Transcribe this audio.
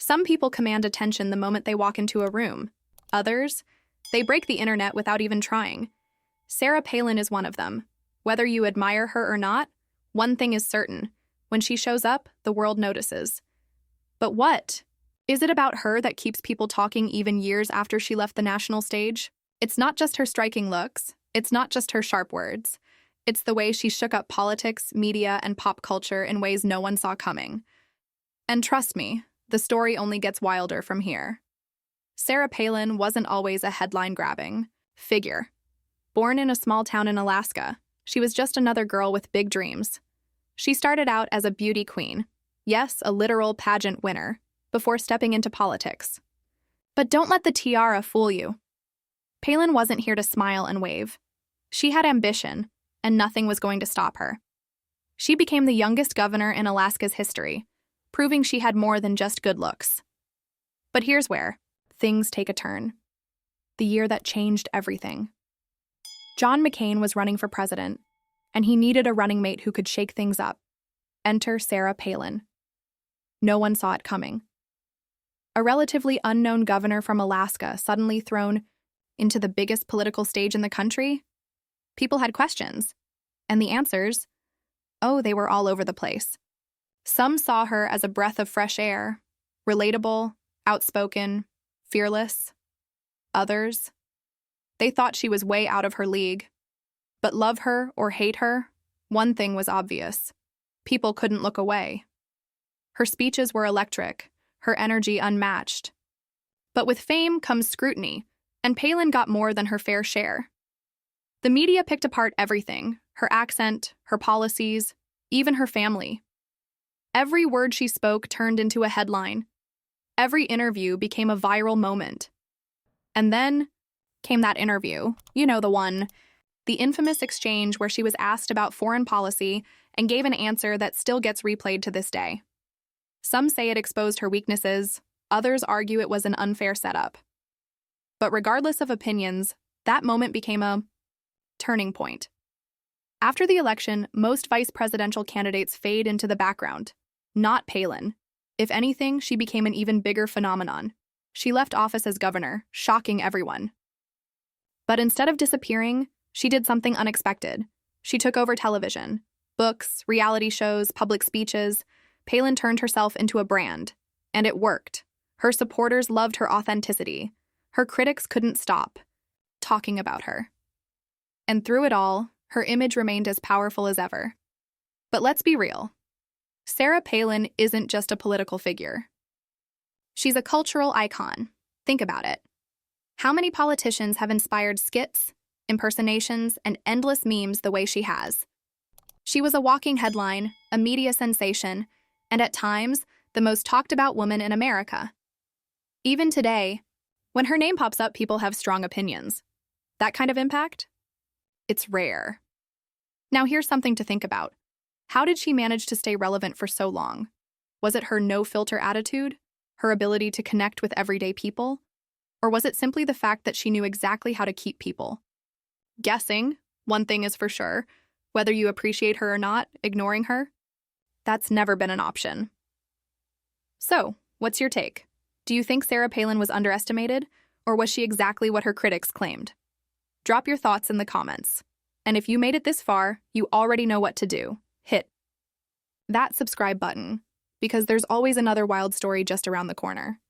Some people command attention the moment they walk into a room. Others, they break the internet without even trying. Sarah Palin is one of them. Whether you admire her or not, one thing is certain. When she shows up, the world notices. But what? Is it about her that keeps people talking even years after she left the national stage? It's not just her striking looks. It's not just her sharp words. It's the way she shook up politics, media, and pop culture in ways no one saw coming. And trust me, the story only gets wilder from here. Sarah Palin wasn't always a headline-grabbing figure. Born in a small town in Alaska, she was just another girl with big dreams. She started out as a beauty queen, yes, a literal pageant winner, before stepping into politics. But don't let the tiara fool you. Palin wasn't here to smile and wave. She had ambition, and nothing was going to stop her. She became the youngest governor in Alaska's history, proving she had more than just good looks. But here's where things take a turn. The year that changed everything. John McCain was running for president, and he needed a running mate who could shake things up. Enter Sarah Palin. No one saw it coming. A relatively unknown governor from Alaska suddenly thrown into the biggest political stage in the country? People had questions, and the answers, oh, they were all over the place. Some saw her as a breath of fresh air, relatable, outspoken, fearless. Others, they thought she was way out of her league. But love her or hate her, one thing was obvious. People couldn't look away. Her speeches were electric, her energy unmatched. But with fame comes scrutiny, and Palin got more than her fair share. The media picked apart everything, her accent, her policies, even her family. Every word she spoke turned into a headline. Every interview became a viral moment. And then came that interview, you know the one, the infamous exchange where she was asked about foreign policy and gave an answer that still gets replayed to this day. Some say it exposed her weaknesses, others argue it was an unfair setup. But regardless of opinions, that moment became a turning point. After the election, most vice presidential candidates fade into the background. Not Palin. If anything, she became an even bigger phenomenon. She left office as governor, shocking everyone. But instead of disappearing, she did something unexpected. She took over television. Books, reality shows, public speeches. Palin turned herself into a brand. And it worked. Her supporters loved her authenticity. Her critics couldn't stop talking about her. And through it all, her image remained as powerful as ever. But let's be real. Sarah Palin isn't just a political figure. She's a cultural icon. Think about it. How many politicians have inspired skits, impersonations, and endless memes the way she has? She was a walking headline, a media sensation, and at times, the most talked about woman in America. Even today, when her name pops up, people have strong opinions. That kind of impact? It's rare. Now here's something to think about. How did she manage to stay relevant for so long? Was it her no-filter attitude? Her ability to connect with everyday people? Or was it simply the fact that she knew exactly how to keep people? Guessing, one thing is for sure, whether you appreciate her or not, ignoring her, that's never been an option. So, what's your take? Do you think Sarah Palin was underestimated, or was she exactly what her critics claimed? Drop your thoughts in the comments. And if you made it this far, you already know what to do. Hit that subscribe button, because there's always another wild story just around the corner.